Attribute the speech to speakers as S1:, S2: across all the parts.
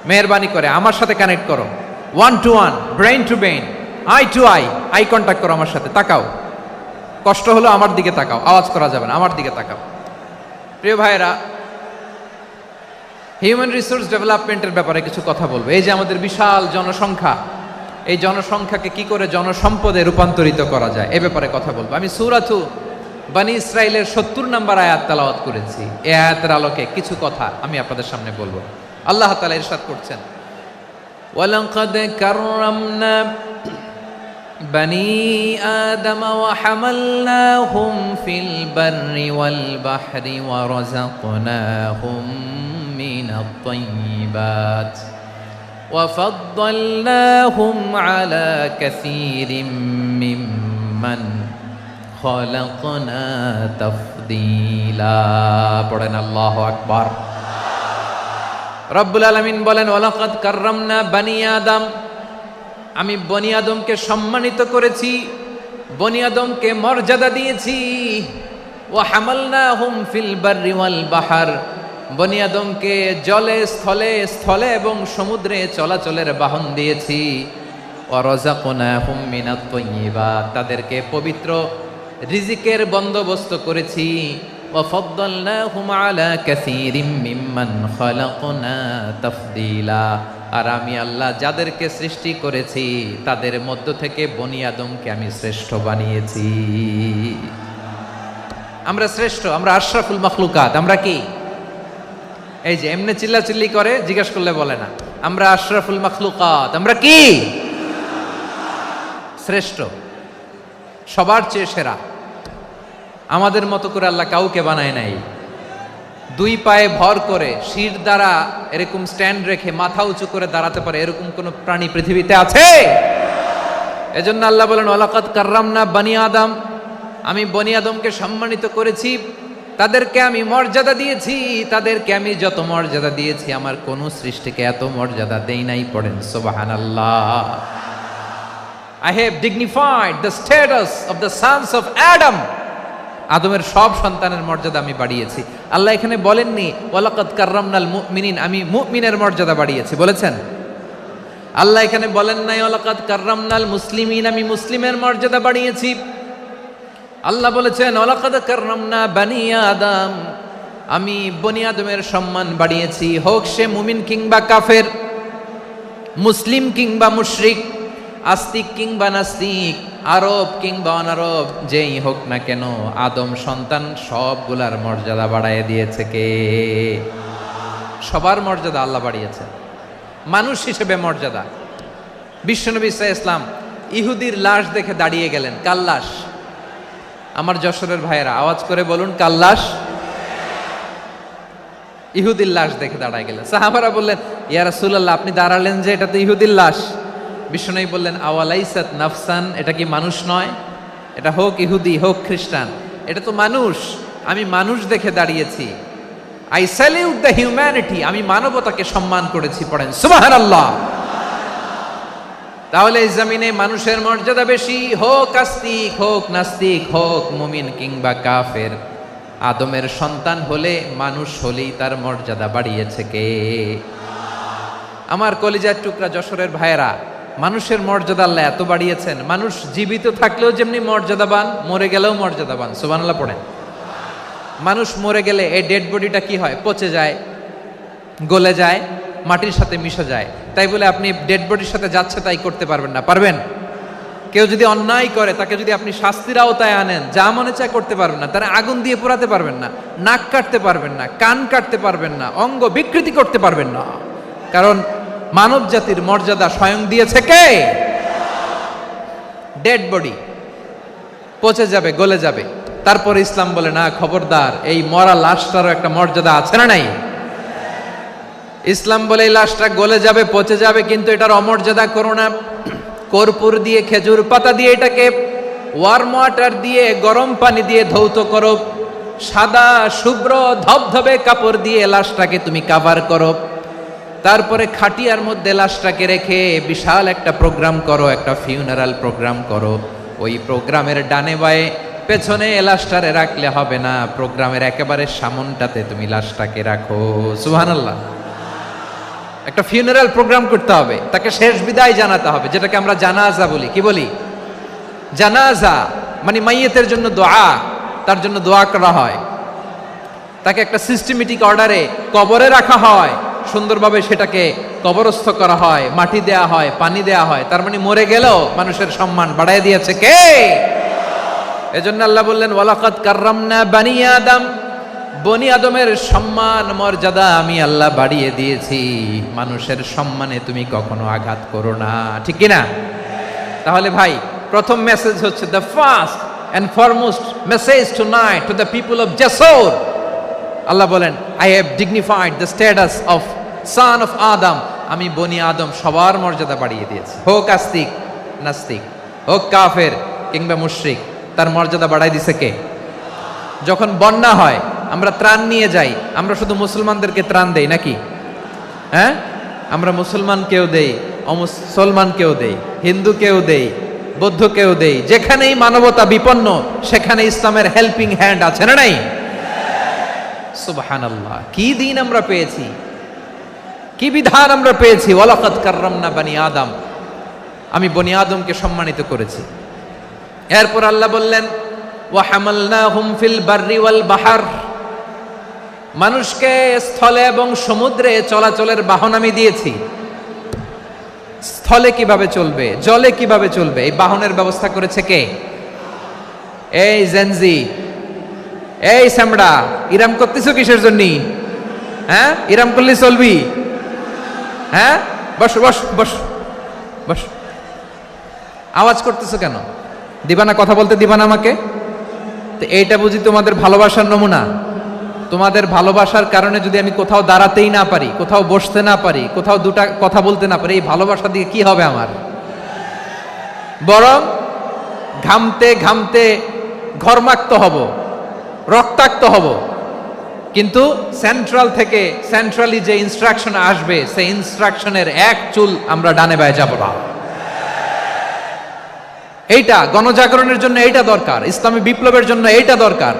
S1: মেহেরবানি করে আমার সাথে কানেক্ট করো, 1 to 1, brain to brain, eye to eye contact করো আমার সাথে, তাকাও, কষ্ট হলো আমার দিকে তাকাও, আওয়াজ করা যাবে না, আমার দিকে তাকাও। প্রিয় ভাইরা, হিউম্যান রিসোর্স ডেভেলপমেন্টের ব্যাপারে কিছু কথা বলবো। এই যে আমাদের বিশাল জনসংখ্যা, এই জনসংখ্যাকে কি করে জনসম্পদে রূপান্তরিত করা যায় এ ব্যাপারে কথা বলবো। আমি সূরাতু বনী ইসরাইলের 70 নম্বর আয়াত তেলাওয়াত করেছি। এই আয়াতের আলোকে কিছু কথা আমি আপনাদের সামনে বলবো। আল্লাহ তাআলা ইরশাদ করছেন, ওয়ালাকাদ কাররামনা বনী আদম ওয়া হামালনাহুম ফিল বাররি ওয়াল বাহরি ওয়া রাযাকনাহুম মিনাত তাইয়্যিবাত ওয়া ফাদ্দালনাহুম আলা কাসীরিম মিম্মান খালাকনা তাফদীলা। পড়েন আল্লাহু আকবার। রব্বুল আলামিন বলেন, ওয়ালাকাদ কাররামনা বনী আদম, আমি বনী আদমকে সম্মানিত করেছি, বনী আদমকে মর্যাদা দিয়েছি। ওয়া হামালনাহুম ফিল বাররি ওয়াল বাহর, বনী আদমকে জলে স্থলে এবং সমুদ্রে চলাচলের বাহন দিয়েছি। ওয়া রাযাকনাহুম মিনাত তাইয়্যিবাত, তাদেরকে পবিত্র রিজিকের বন্দোবস্ত করেছি। ওয়া ফাদ্দালনাহুম আলা কাসীরিম মিম্মান খালাকনা তাফদীলা, আর আমি আল্লাহ যাদেরকে সৃষ্টি করেছি তাদের মধ্য থেকে বনী আদমকে আমি শ্রেষ্ঠ বানিয়েছি। আমরা শ্রেষ্ঠ, আমরা আশরাফুল মাখলুকাত। আমরা কি এই যে এমনি চিল্লাচিল্লি করে জিজ্ঞাসা করলে বলে না, আমরা আশরাফুল মাখলুকাত। আমরা কি শ্রেষ্ঠ, সবার চেয়ে সেরা। আমাদের মতো করে আল্লাহ কাউকে বানায় নাই। দুই পায়ে ভর করে শির দ্বারা এরকম স্ট্যান্ড রেখে মাথা উঁচু করে দাঁড়াতে পারে এরকম কোন প্রাণী পৃথিবীতে আছে? এজন্য আল্লাহ বলেন, ওয়ালাকাদ কাররামনা বনী আদম, আমি বনী আদমকে সম্মানিত করেছি, তাদেরকে আমি মর্যাদা দিয়েছি। তাদেরকে আমি যত মর্যাদা দিয়েছি আমার কোন সৃষ্টিকে এত মর্যাদা দেই নাই। পড়েন সুবহানাল্লাহ। I have dignified the status of the sons of Adam. আদমের সব সন্তানের মর্যাদা আমি বাড়িয়েছি। আল্লাহ এখানে বলেননি ওয়ালাকাদ কাররামনাল মুমিনিন, আমি মুমিনের মর্যাদা বাড়িয়েছি, বলেছেন? আল্লাহ এখানে বলেন নাই ওয়ালাকাদ কাররামনাল মুসলিমিন, আমি মুসলিমের মর্যাদা বাড়িয়েছি। আল্লাহ বলেছেন ওয়ালাকাদ কাররামনা বনী আদম, আমি বনী আদমের সম্মান বাড়িয়েছি। হোক সে মুমিন কিংবা কাফের, মুসলিম কিংবা মুশরিক, আস্তিক কিংবা নাস্তিক, আরব কিংবা অনারব, যেই হোক না কেন আদম সন্তান সবগুলার মর্যাদা বাড়ায় দিয়েছে কে? সবার মর্যাদা আল্লাহ বাড়িয়েছে। মানুষ হিসেবে মর্যাদা। বিশ্বনবী সাল্লাল্লাহু আলাইহি ওয়াসাল্লাম ইহুদির লাশ দেখে দাঁড়িয়ে গেলেন। কার লাশ? আমার যশোরের ভাইয়েরা আওয়াজ করে বলুন, কার লাশ? ইহুদির লাশ দেখে দাঁড়ায় গেলেন। সাহাবারা বললেন, ইয়া রাসূলুল্লাহ, আপনি দাঁড়ালেন যে, এটা তো ইহুদির লাশ। বিশ্বনবী বললেন, আওয়ালাইসাত নাফসান, এটা কি মানুষ নয়? এটা হোক ইহুদি হোক খ্রিস্টান, এটা তো মানুষ। আমি মানুষ দেখে দাঁড়িয়েছি। আই স্যালিউট দ্য হিউম্যানিটি, আমি মানবতাকে সম্মান করেছি। পড়েন সুবহানাল্লাহ। তাহলে এই জমিনে মানুষের মর্যাদা বেশি, হোক আস্তিক হোক নাস্তিক, হোক মুমিন কিংবা কাফের। আদমের সন্তান হলে, মানুষ হলেই তার মর্যাদা বাড়িয়েছে কে? আমার কলিজার টুকরা যশোরের ভাইয়েরা, মানুষের মর্যাদা আল্লাহ এত বাড়িয়েছেন, মানুষ জীবিত থাকলেও যেমনি মর্যাদাবান, মরে গেলেও মর্যাদাবান। সুবহানাল্লাহ পড়েন। মানুষ মরে গেলে এই ডেড বডিটা কি হয়? পচে যায়, গলে যায়, মাটির সাথে মিশে যায়। তাই বলে আপনি ডেড বডির সাথে যাচ্ছে তাই করতে পারবেন না। পারবেন? কেউ যদি অন্যায় করে তাকে যদি আপনি শাস্তির আওতায় আনেন, যা মনে চায় করতে পারবেন না। তারা আগুন দিয়ে পোড়াতে পারবেন না, নাক কাটতে পারবেন না, কান কাটতে পারবেন না, অঙ্গ বিকৃতি করতে পারবেন না। কারণ মানব জাতির মর্যাদা স্বয়ং দিয়েছে কে? ডেড বডি পচে যাবে, গলে যাবে। তারপরে ইসলাম বলে, না খবরদার, এই মরা লাশটারও একটা মর্যাদা আছে না নাই? ইসলাম বলে এই লাশটা গলে যাবে, পচে যাবে, কিন্তু এটার অমর্যাদা করো না। কর্পূর দিয়ে, খেজুর পাতা দিয়ে এটাকে ওয়ার্ম ওয়াটার দিয়ে, গরম পানি দিয়ে ধৌত করো। সাদা শুভ্র ধবধবে কাপড় দিয়ে লাশটাকে তুমি কাভার করো। তারপরে খাটিয়ার মধ্যে লাশটাকে রেখে বিশাল একটা প্রোগ্রাম করো, একটা ফিউনারাল প্রোগ্রাম করো। ওই প্রোগ্রামের ডানে বায়ে পেছনে লাশটারে রাখলে হবে না, প্রোগ্রামের একেবারে সামনটাতে তুমি লাশটাকে রাখো। সুবহানাল্লাহ। একটা ফিউনারাল প্রোগ্রাম করতে হবে, তাকে শেষ বিদায় জানাতে হবে, যেটাকে আমরা জানাজা বলি। কি বলি? জানাজা মানে মাইয়েতের জন্য দোয়া, তার জন্য দোয়া করা হয়, তাকে একটা সিস্টেমেটিক অর্ডারে কবরে রাখা হয়, সুন্দরভাবে সেটাকে কবরস্থ করা হয়, মাটি দেয়া হয়, পানি দেয়া হয়। তার মানে মরে গেলেও মানুষের সম্মান বাড়ায় দিয়েছে কে? এজন্য আল্লাহ বললেন ওয়ালাকাদ কাররামনা বানি আদম, বনি আদমের সম্মান মর্যাদা আমি আল্লাহ বাড়িয়ে দিয়েছি। মানুষের সম্মানে তুমি কখনো আঘাত করো না, ঠিক কি না? তাহলে ভাই, প্রথম মেসেজ হচ্ছে the first and foremost message tonight to the people of জাসর। আল্লাহ বলেন I have dignified the status of son of Adam. আমি বনি আদম সবার মর্যাদা বাড়িয়ে দিয়েছি, হোক আস্তিক নাস্তিক, হোক কাফের কিংবা মুশরিক, তার মর্যাদা বাড়াই দিছে কে? যখন বন্যা হয় আমরা ত্রাণ নিয়ে যাই, আমরা শুধু মুসলমানদেরকে ত্রাণ দেই নাকি? হ্যাঁ, আমরা মুসলমানকেও দেই, অমুসলমানকেও দেই, হিন্দুকেও দেই, বৌদ্ধকেও দেই। যেখানেই মানবতা বিপন্ন সেখানে ইসলামের হেল্পিং হ্যান্ড আছে না নাই? সুবহানাল্লাহ, কি দিন আমরা পেয়েছি, কি বিধান আমরা পেয়েছি। ওয়ালাকাদ কাররামনা বানি আদম, আমি বনি আদমকে সম্মানিত করেছি। এরপর আল্লাহ বললেন ওয়া হামালনাহুম ফিল বাররি ওয়াল বাহর, মানুষকে স্থলে এবং সমুদ্রে চলাচলের বাহন আমি দিয়েছি। স্থলে কিভাবে চলবে, জলে কিভাবে চলবে, এই বাহনের ব্যবস্থা করেছে কে? এই জেনজি, এই সামড়া, ইরাম করতেছো কিসের জন্য? হ্যাঁ, ইরাম করলে চলবি? হ্যাঁ, বস বস বস বস, আওয়াজ করতেছো কেন? দিবানা, কথা বলতে দিবানা আমাকে? তো এইটা বুঝি তোমাদের ভালোবাসার নমুনা? তোমাদের ভালোবাসার কারণে যদি আমি কোথাও দাঁড়াতেই না পারি, কোথাও বসতে না পারি, কোথাও দুটা কথা বলতে না পারি, এই ভালোবাসা দিয়ে কি হবে আমার? বরং ঘামতে ঘামতে ঘর্মাক্ত হব, রক্তাক্ত হব। কিন্তু সেন্ট্রাল থেকে, সেন্ট্রালি যে ইনস্ট্রাকশন আসবে, সেই ইনস্ট্রাকশনের এক চুল আমরা ডানে বায়ে যাব না। এইটা গণজাগরণের জন্য এইটা দরকার, ইসলামী বিপ্লবের জন্য এইটা দরকার।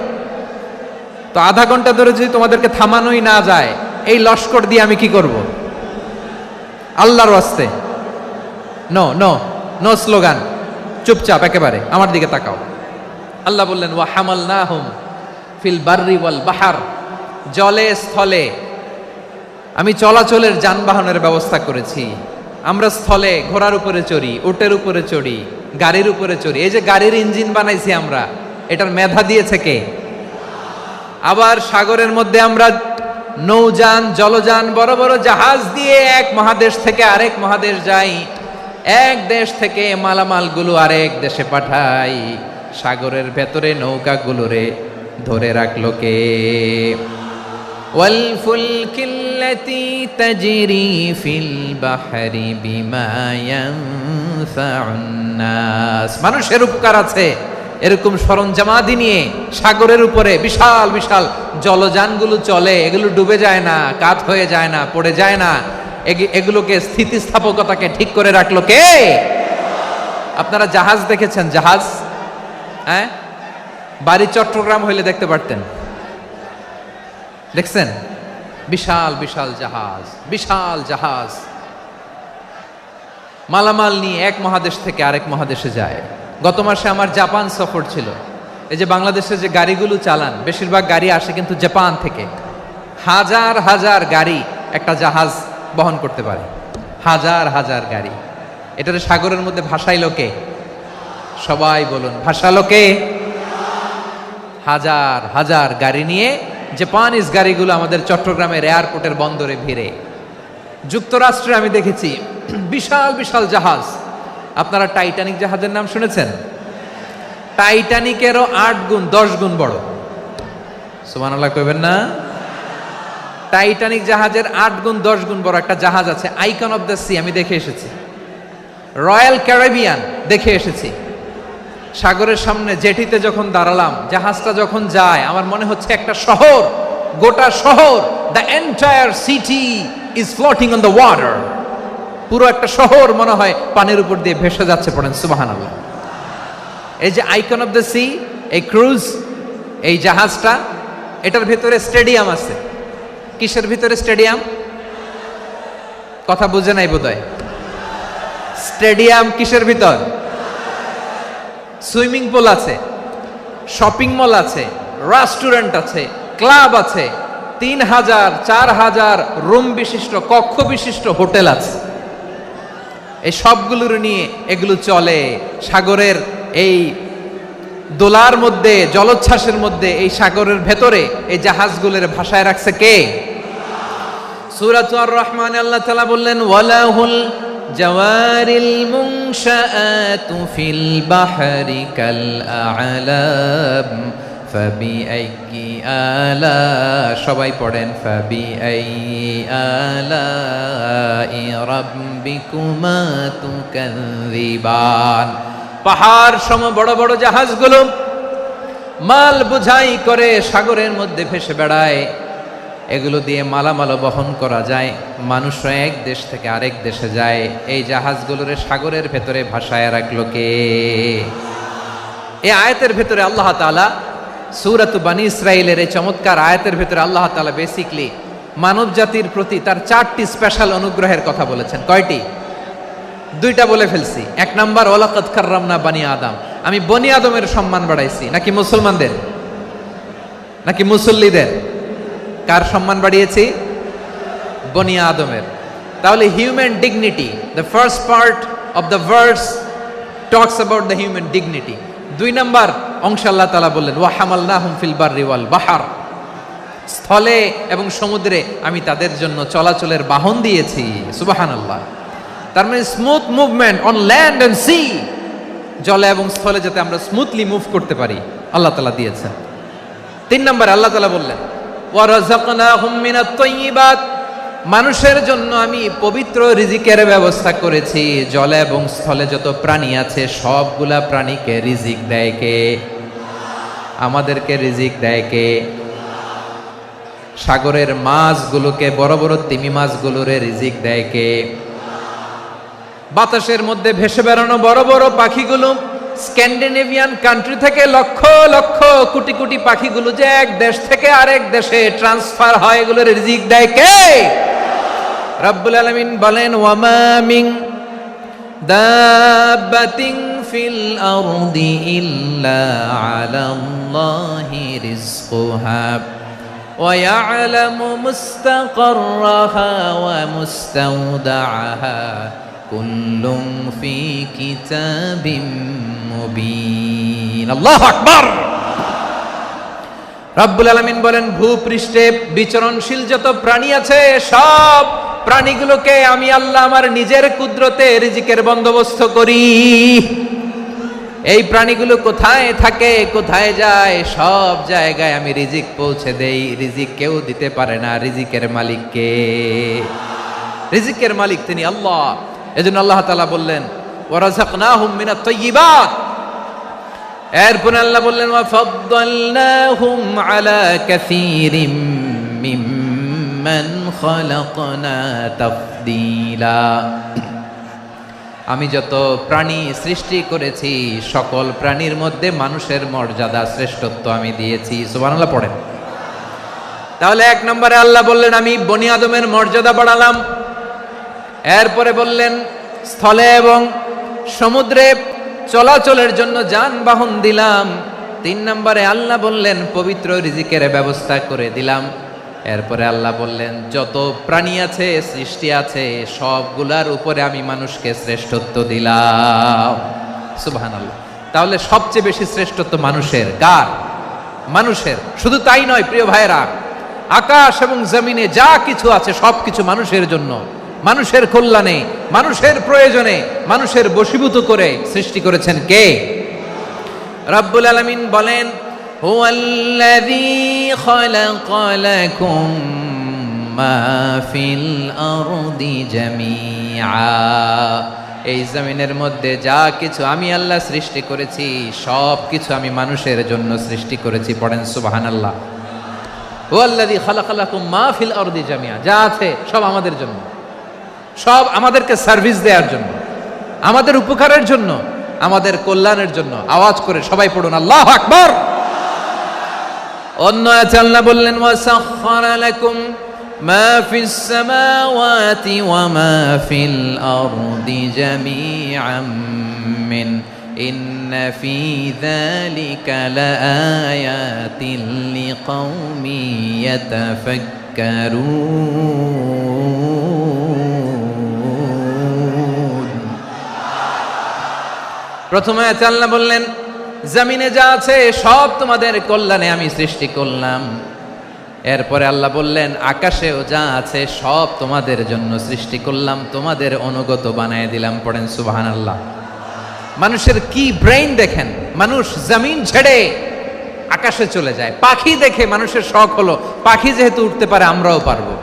S1: তো আধা ঘন্টা ধরে যদি তোমাদেরকে থামানোই না যায়, এই লস্কর দিয়ে আমি কি করব? আল্লাহর ওয়াস্তে নো নো নো স্লোগান, চুপচাপ একেবারে আমার দিকে তাকাও। আল্লাহ বললেন ওয়া হামালনাহুম ফিল বাররি ওয়াল বাহর, জলে স্থলে আমি চলাচলের যানবাহনের ব্যবস্থা করেছি। আমরা স্থলে ঘোড়ার উপরে চড়ি, উটের উপরে চড়ি, গাড়ির উপরে চড়ি। এই যে গাড়ির ইঞ্জিন বানাইছি আমরা, এটার মেধা দিয়েছে কে? আবার সাগরের মধ্যে আমরা নৌযান, জলযান, বড় বড় জাহাজ দিয়ে এক মহাদেশ থেকে আরেক মহাদেশ যাই, এক দেশ থেকে মালামালগুলো আরেক দেশে পাঠাই। সাগরের ভেতরে নৌকাগুলোরে ধরে রাখলো কে? ওয়াল ফুলকিল্লাতি তাজরি ফিল বাহরি বিমা ইয়ানফাউন নাস, মানুষের উপকার আছে এরকম সরঞ্জামাদি নিয়ে সাগরের উপরে বিশাল বিশাল জলযানগুলো চলে। এগুলো ডুবে যায় না, কাত হয়ে যায় না, পড়ে যায় না। এগুলোকে স্থিতিস্থাপকতাকে ঠিক করে রাখলো কে? আপনারা জাহাজ দেখেছেন? জাহাজ, হ্যাঁ, বাড়ি চট্টগ্রাম হইলে দেখতে পারতেন। দেখছেন? বিশাল বিশাল জাহাজ, বিশাল জাহাজ মালামাল নিয়ে এক মহাদেশ থেকে আরেক মহাদেশে যায়। গত মাসে আমার জাপান সফর ছিল। এই যে বাংলাদেশে যে গাড়িগুলো চালান, বেশিরভাগ গাড়ি আসে কিন্তু জাপান থেকে। হাজার হাজার গাড়ি একটা জাহাজ বহন করতে পারে, হাজার হাজার গাড়ি। এটারে সাগরের মধ্যে ভাসাইলো কে? সবাই বলুন, ভাসালো কে? হাজার হাজার গাড়ি নিয়ে জাপানিজ গাড়িগুলো আমাদের চট্টগ্রামের এয়ারপোর্টের বন্দরে ভিড়ে। যুক্তরাষ্ট্রে আমি দেখেছি বিশাল বিশাল জাহাজ। আপনারা টাইটানিক জাহাজের নাম শুনেছেন? টাইটানিকেরও 8 গুণ 10 গুণ বড়। সুবহানাল্লাহ কইবেন না? টাইটানিক জাহাজের 8 গুণ 10 গুণ বড় একটা জাহাজ আছে, আইকন অফ দ্য সি, আমি দেখে এসেছি। রয়্যাল ক্যারিবিয়ান দেখে এসেছি। সাগরের সামনে জেটিতে যখন দাঁড়ালাম, জাহাজটা যখন যায়, আমার মনে হচ্ছে একটা শহর, গোটা শহর, the entire city is floating on the water. পুরো একটা শহর মনে হয় পানির উপর দিয়ে ভেসে যাচ্ছে। পড়েন সুবহানাল্লাহ। এই যে আইকন অফ দ্য সি, এই ক্রুজ, এই জাহাজটা, এটার ভিতরে স্টেডিয়াম আছে। কিসের ভিতরে স্টেডিয়াম? কথা বুঝে নাই বোধহয়। স্টেডিয়াম কিসের ভিতর? সুইমিং পুল আছে, শপিং মল আছে, রেস্টুরেন্ট আছে, ক্লাব আছে, 3000 4000 রুম বিশিষ্ট, কক্ষ বিশিষ্ট হোটেল আছে। এই সবগুলোর নিয়ে এগুলো চলে সাগরের এই দোলার মধ্যে, জলোচ্ছ্বাসের মধ্যে, এই সাগরের ভেতরে এই জাহাজগুলোর ভাষায় রাখছে কে? সূরাতুর রহমান আল্লাহ তাআলা বললেন, ওয়ালাহুল জাওয়ারিল মুনশাআতু ফিল বাহরি কাল আ'লাম ফাবিআইয়ি আলা, সবাই পড়েন, ফাবিআইয়ি আলাই রাব্বিকুমা তুকাযযিবান। পাহাড় সম বড় বড় জাহাজগুলো মাল বোঝাই করে সাগরের মধ্যে ভেসে বেড়ায়। এগুলো দিয়ে মালামাল বহন করা যায়, মানুষরা এক দেশ থেকে আরেক দেশে যায়। এই জাহাজগুলোরে সাগরের ভেতরে ভাসায় রাখলো কে? এই আয়াতের ভেতরে আল্লাহ তাআলা সূরাতু বানী ইসরাঈলের এই চমৎকার আয়াতের ভেতরে আল্লাহ তাআলা বেসিকলি মানব জাতির প্রতি তার 4টি স্পেশাল অনুগ্রহের কথা বলেছেন। কয়টি? 2টা বলে ফেলছি। 1 নাম্বার, ওয়ালাকাদ কাররামনা বানি আদম, আমি বনি আদমের সম্মান বাড়াইছি। নাকি মুসলমানদের? নাকি মুসল্লিদের? কার সম্মান বাড়িয়েছি? বনি আদমের। তাহলে human dignity, the first part of the verse talks about the human dignity. 2 number অংশ আল্লাহ তাআলা বললেন, ওয়া হামালনাহুম ফিল বাররি ওয়াল বাহর, স্থলে এবং সমুদ্রে আমি তাদের জন্য চলাচলের বাহন দিয়েছি। সুবহানাল্লাহ। তার মানে smooth movement on land and sea, জলে এবং স্থলে যাতে আমরা স্মুথলি মুভ করতে পারি আল্লাহ তাআলা দিয়েছেন। 3 নম্বরে আল্লাহ তাআলা বললেন, ওয়া রাযাকনাহুম মিনাত তাইয়্যিবাত, মানুষের জন্য আমি পবিত্র রিজিকের ব্যবস্থা করেছি। জলে এবং স্থলে যত প্রাণী আছে সবগুলা প্রাণীকে রিজিক দেয় কে? আমাদেরকে রিজিক দেয় কে? সাগরের মাছগুলোকে, বড় বড় তিমি মাছগুলোরে রিজিক দেয় কে? বাতাসের মধ্যে ভেসে বেড়ানো বড় বড় পাখিগুলো, স্ক্যান্ডিনেভিয়ান কান্ট্রি থেকে লক্ষ লক্ষ কোটি কোটি পাখিগুলো যে এক দেশ থেকে আরেক দেশে ট্রান্সফার হয়, এগুলোর রিজিক দেয় কে? রব্বুল আলামিন বলেন, ওয়ামা মিন দাব্বাতিন ফিল আরদি ইল্লা আলাল্লাহি রিজকুহা ওয়া ইয়ালামু মুস্তাকাররাহা ওয়া মুস্তাওদাআহা কুল্লুম ফি কিতাবিম মুবিন। আল্লাহু আকবার। রব্বুল আলামিন বলেন, ভূপৃষ্ঠে বিচরণশীল যত প্রাণী আছে সব প্রাণীগুলোকে আমি আল্লাহ আমার নিজের কুদরতে রিজিকের বন্দোবস্ত করি। এই প্রাণীগুলো কোথায় থাকে, কোথায় যায়, সব জায়গায় আমি রিজিক পৌঁছে দেই। রিজিক কেউ দিতে পারে না, রিজিকের মালিক কে? রিজিকের মালিক তিনি আল্লাহ। এজন্য আল্লাহ তাআলা বললেন, ওয়া রাযাকনাহুম মিনাত তাইয়্যিবাত। এরপর আল্লাহ বললেন, ওয়া ফাদ্দালনাহুম আলা কাসীরিম মিম্মান খালাকনা তাফদীলা। আমি যত প্রাণী সৃষ্টি করেছি সকল প্রাণীর মধ্যে মানুষের মর্যাদা, শ্রেষ্ঠত্ব আমি দিয়েছি। সুবহানাল্লাহ পড়েন। তাহলে 1 নম্বরে আল্লাহ বললেন, আমি বনি আদমের মর্যাদা বাড়ালাম। এরপরে বললেন, স্থলে এবং সমুদ্রে চলাচলের জন্য যানবাহন দিলাম। 3 নম্বরে আল্লাহ বললেন, পবিত্র রিজিকের ব্যবস্থা করে দিলাম। এরপরে আল্লাহ বললেন, যত প্রাণী আছে, সৃষ্টি আছে, সবগুলার উপরে আমি মানুষকে শ্রেষ্ঠত্ব দিলাম। সুবহানাল্লাহ। তাহলে সবচেয়ে বেশি শ্রেষ্ঠত্ব মানুষের। কার? মানুষের। শুধু তাই নয় প্রিয় ভাইরা, আকাশ এবং জমিনে যা কিছু আছে সবকিছু মানুষের জন্য, মানুষের কল্যাণে, মানুষের প্রয়োজনে, মানুষের বশীভূত করে সৃষ্টি করেছেন কে? রব্বুল আলামিন বলেন, হুয়াল্লাযী খালাকা লাকুম মা ফিল আরদি জামিআ। এই জমিনের মধ্যে যা কিছু আমি আল্লাহ সৃষ্টি করেছি সব কিছু আমি মানুষের জন্য সৃষ্টি করেছি। পড়েন সুবহানাল্লাহ। হুয়াল্লাযী খালাকা লাকুম মা ফিল আরদি জামিআ, যা আছে সব আমাদের জন্য, সব আমাদেরকে সার্ভিস দেওয়ার জন্য, আমাদের উপকারের জন্য, আমাদের কল্যাণের জন্য। আওয়াজ করে সবাই পড়ুন আল্লাহু আকবার। অন্য আয়াতে আল্লাহ বললেন, ওয়াসাখখারা লাকুম মা ফিস সামাওয়াতি ওয়া মা ফিল আরদি জামিআম মিন ইন্না ফি যালিকা লাআয়াতিন লিকাওমি ইয়াতাফাক্কারুন। প্রথমে আল্লাহ বললেন জমিনে যা আছে সব তোমাদের কল্যাণে আমি সৃষ্টি করলাম। এরপরে আল্লাহ বললেন আকাশেও যা আছে সব তোমাদের জন্য সৃষ্টি করলাম, তোমাদের অনুগত বানায় দিলাম। পড়েন সুবহানাল্লাহ। মানুষের কি ব্রেইন দেখেন, মানুষ জমিন ছেড়ে আকাশে চলে যায়। পাখি দেখে মানুষের শখ হলো পাখি যেহেতু উঠতে পারে আমরাও পারবো।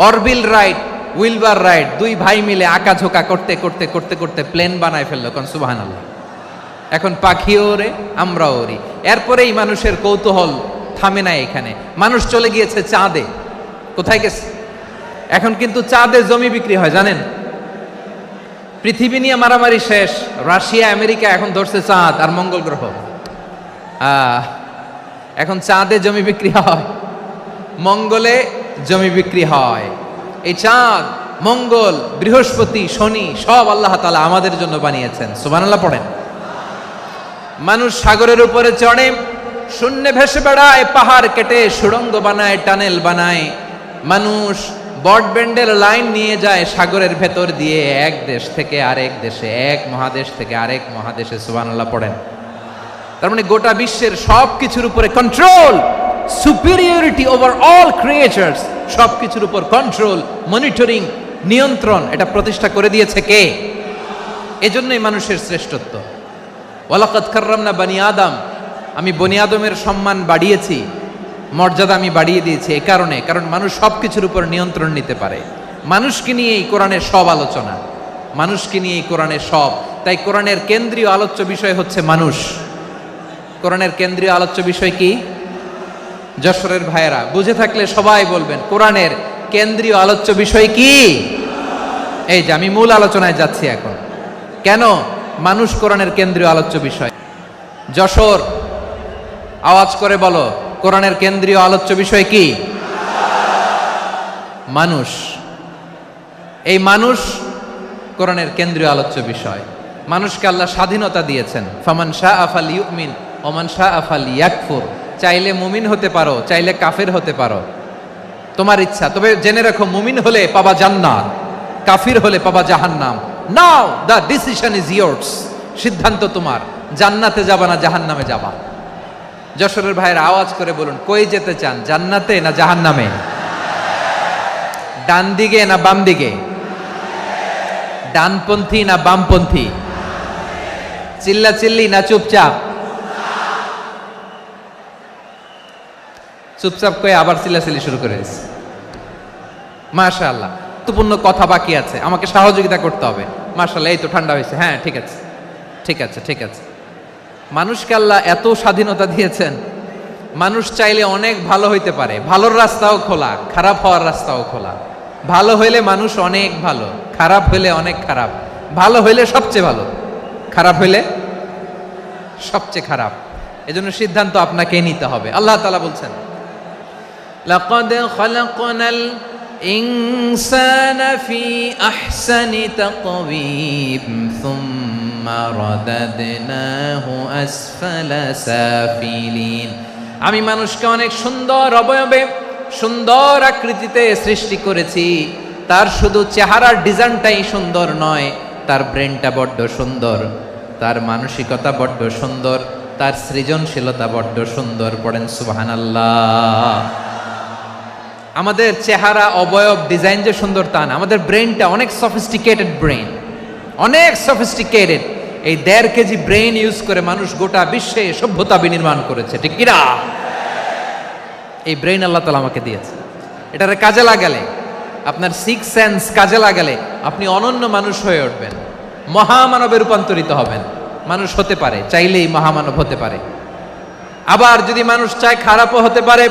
S1: অরবিল রাইট, উইলবার রাইট, দুই ভাই মিলে আঁকাঝোঁকা করতে করতে করতে করতে প্লেন বানায় ফেললো। কোন সুবহানাল্লাহ। এখন পাখিও ওরে, আমরাও ওরি। এরপরেই মানুষের কৌতূহল থামে না এখানে, মানুষ চলে গিয়েছে চাঁদে। কোথায় গেছে? এখন কিন্তু চাঁদে জমি বিক্রি হয় জানেন। পৃথিবী নিয়ে মারামারি শেষ, রাশিয়া আমেরিকা এখন ধরছে চাঁদ আর মঙ্গল গ্রহ। এখন চাঁদে জমি বিক্রি হয়, মঙ্গলে জমি বিক্রি হয়। এই চাঁদ, মঙ্গল, বৃহস্পতি, শনি সব আল্লাহ তাআলা আমাদের জন্য বানিয়েছেন। সুবহানাল্লাহ পড়েন। মানুষ সাগরের উপরে চড়ে, শূন্যে ভেসে বেড়ায়, পাহাড় কেটে সুড়ঙ্গ বানায়, টানেল বানায়। মানুষ ব্রডব্যান্ডের লাইন নিয়ে যায় সাগরের ভেতর দিয়ে, এক দেশ থেকে আরেক দেশে, এক মহাদেশ থেকে আরেক মহাদেশে। সুবহানাল্লাহ পড়েন। তার মানে গোটা বিশ্বের সব কিছুর উপরে control, superiority over all creatures, সব কিছুর উপর কন্ট্রোল, মনিটরিং, নিয়ন্ত্রণ, এটা প্রতিষ্ঠা করে দিয়েছে কে? এজন্যই মানুষের শ্রেষ্ঠত্ব। ওয়ালাকাদ কাররামনা বানি আদম, আমি বনি আদমের সম্মান বাড়িয়েছি, মর্যাদা আমি বাড়িয়ে দিয়েছি। এই কারণে, কারণ মানুষ সব কিছুর উপর নিয়ন্ত্রণ নিতে পারে। মানুষকে নিয়ে এই কোরআনের সব আলোচনা, মানুষকে নিয়ে এই কোরআনের সব। তাই কোরআনের কেন্দ্রীয় আলোচ্য বিষয় হচ্ছে মানুষ। কোরআনের কেন্দ্রীয় আলোচ্য বিষয় কি? যশোরের ভাইয়েরা বুঝে থাকলে সবাই বলবেন কোরআনের কেন্দ্রীয় আলোচ্য বিষয় কি? এই যে আমি মূল আলোচনায় যাচ্ছি এখন। কেন মানুষ কোরআনের কেন্দ্রীয় আলোচ্য বিষয়? যশোর আওয়াজ করে বলো, কোরআনের কেন্দ্রীয় আলোচ্য বিষয় কি? মানুষ। এই মানুষ কোরআনের কেন্দ্রীয় আলোচ্য বিষয়। মানুষকে আল্লাহ স্বাধীনতা দিয়েছেন। ফামান শাআ ফালইউমিন ওয়া মান শাআ ফালইয়াকফুর। চাইলে মুমিন হতে পারো, চাইলে কাফের হতে পারো, তোমার ইচ্ছা। তবে জেনে রাখো, মুমিন হলে পাবা জান্নাত, কাফির হলে পাবা জাহান্নাম। নাও দ্য ডিসিশন ইজ ইয়ার্স। সিদ্ধান্ত তোমার, জান্নাতে যাবা না জাহান্নামে যাবা। যশোরের ভাইয়ের আওয়াজ করে বলুন, কই যেতে চান, জান্নাতে না জাহান্নামে? ডান দিকে না বাম দিকে? ডানপন্থী না বামপন্থী? চিল্লা চিল্লি না চুপচাপ? চুপচাপ কয়ে আবার চিল্লাচিল্লি শুরু করে দিয়েছে। মাশাআল্লাহ, গুরুত্বপূর্ণ কথা বাকি আছে, আমাকে সহযোগিতা করতে হবে। মাশাআল্লাহ, এই তো ঠান্ডা হয়েছে। হ্যাঁ ঠিক আছে, ঠিক আছে, ঠিক আছে। মানুষকে আল্লাহ এত স্বাধীনতা দিয়েছেন, মানুষ চাইলে অনেক ভালো হইতে পারে। ভালোর রাস্তাও খোলা, খারাপ হওয়ার রাস্তাও খোলা। ভালো হইলে মানুষ অনেক ভালো, খারাপ হইলে অনেক খারাপ। ভালো হইলে সবচেয়ে ভালো, খারাপ হইলে সবচেয়ে খারাপ। এজন্য সিদ্ধান্ত আপনাকে নিতে হবে। আল্লাহ তাআলা বলছেন, লাকাদ খালাকনাল ইনসানা ফি আহসানি তাকওয়িম সুম্মা রাদাদনাহু আসফালা সাফিলিন। আমি মানুষকে অনেক সুন্দর অবয়বে, সুন্দর আকৃতিতে সৃষ্টি করেছি। তার শুধু চেহারার ডিজাইনটাই সুন্দর নয়, তার ব্রেনটা বড্ড সুন্দর, তার মানসিকতা বড্ড সুন্দর, তার সৃজনশীলতা বড্ড সুন্দর। পড়েন সুবহানাল্লাহ। আমাদের চেহারা, অবয়ব, ডিজাইন যে সুন্দর তা না, আমাদের ব্রেনটা অনেক সফিস্টিকেটেড ব্রেন, অনেক সফিস্টিকেটেড। এই 1.5 কেজি ব্রেন ইউজ করে মানুষ গোটা বিশ্বে সভ্যতা বিনির্মাণ করেছে, ঠিক কিনা? এই ব্রেন আল্লাহ তাআলা আমাকে দিয়েছে। এটারে কাজে লাগালে, আপনার 6 সেন্স কাজে লাগালে আপনি অনন্য মানুষ হয়ে উঠবেন, মহামানবে রূপান্তরিত হবেন। মানুষ হতে পারে, চাইলেই মহামানব হতে পারে। আবার যদি মানুষ চায় খারাপও হতে পারে।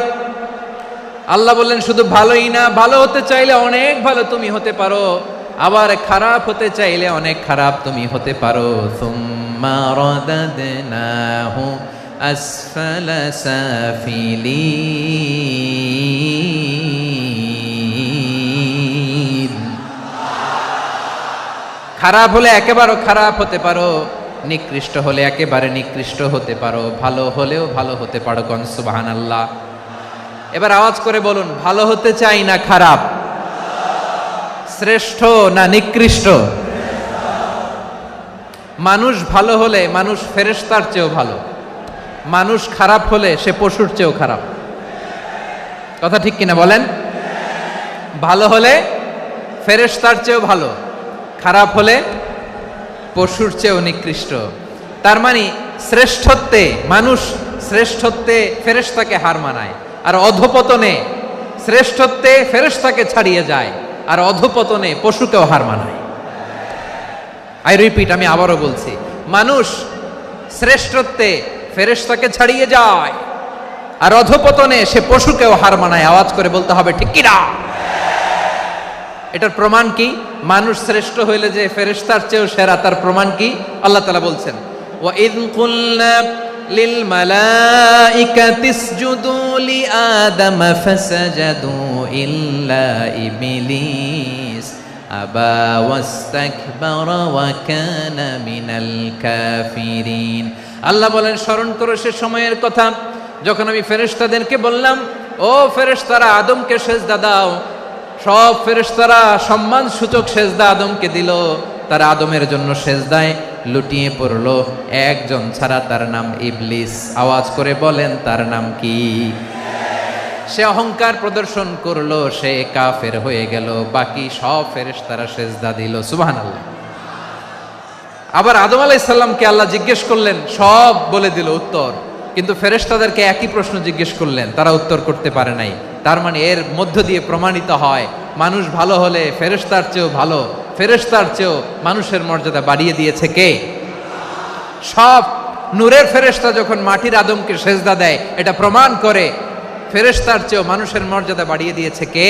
S1: আল্লাহ বললেন শুধু ভালোই না, ভালো হতে চাইলে অনেক ভালো তুমি হতে পারো, আবার খারাপ হতে চাইলে অনেক খারাপ তুমি হতে পারো। সুম্মা রাদাদনাহু আসফালা সাফিলিন। খারাপ হলে একেবারে খারাপ হতে পারো, নিকৃষ্ট হলে একেবারে নিকৃষ্ট হতে পারো, ভালো হলেও ভালো হতে পারো। কোন সুবহানাল্লাহ। এবার আওয়াজ করে বলুন, ভালো হতে চাই না খারাপ? শ্রেষ্ঠ না নিকৃষ্ট? মানুষ ভালো হলে মানুষ ফেরেশতার চেয়েও ভালো, মানুষ খারাপ হলে সে পশুর চেয়েও খারাপ। কথা ঠিক কিনা বলেন? ভালো হলে ফেরেশতার চেয়েও ভালো, খারাপ হলে পশুর চেয়েও নিকৃষ্ট। তার মানে শ্রেষ্ঠত্বে মানুষ, শ্রেষ্ঠত্বে ফেরেশতাকে হার মানায়, আর অধপতনে শ্রেষ্ঠত্বে ফেরেশতাকে ছাড়িয়ে যায়, আর অধপতনে পশুকেও হার মানায়। আই রিপিট, আমি আবারও বলছি, মানুষ শ্রেষ্ঠত্বে ফেরেশতাকে ছাড়িয়ে যায়, আর অধপতনে সে পশুকেও হার মানায়। আওয়াজ করে বলতে হবে ঠিক কিনা? এটার প্রমাণ কি? মানুষ শ্রেষ্ঠ হইলে যে ফেরেশতার চেয়েও সেরা, তার প্রমাণ কি? আল্লাহ তাআলা বলছেন, ওয়া ইয কুলনা লিল মালাইকাতি ইসজুদু লি আদম ফাসাজাদু ইল্লা ইবলিস আবা ওয়াস্তাকবারা ওয়া কানা মিনাল কাফিরিন। আল্লাহ বলেন, স্মরণ করো সে সময়ের কথা যখন আমি ফেরেশতাদেরকে বললাম, ও ফেরেশতারা আদমকে সেজদা দাও। সব ফেরেশতারা সম্মান সূচক সেজদা আদমকে দিল, তারা আদমের জন্য সেজদায় লুটিয়ে পড়লো, একজন ছাড়া, তার নাম ইবলিস। আওয়াজ করে বলেন, তার নাম কি? সে অহংকার প্রদর্শন করলো, সে কাফের হয়ে গেল, বাকি সব ফেরেশতারা সেজদা দিল। সুবহানাল্লাহ। আবার আদম আলাইহিস সালামকে আল্লাহ জিজ্ঞেস করলেন, সব বলে দিল উত্তর, কিন্তু ফেরেশতাদেরকে একই প্রশ্ন জিজ্ঞেস করলেন, তারা উত্তর করতে পারে নাই। তার মানে এর মধ্য দিয়ে প্রমাণিত হয়, মানুষ ভালো হলে ফেরেশতার চেয়েও ভালো, ফেরেশতার চেয়েও মানুষের মর্যাদা বাড়িয়ে দিয়েছে কে? সব নূরের ফেরেশতা যখন মাটির আদমকে সেজদা দেয়, এটা প্রমাণ করে ফেরেশতার চেয়েও মানুষের মর্যাদা বাড়িয়ে দিয়েছে কে?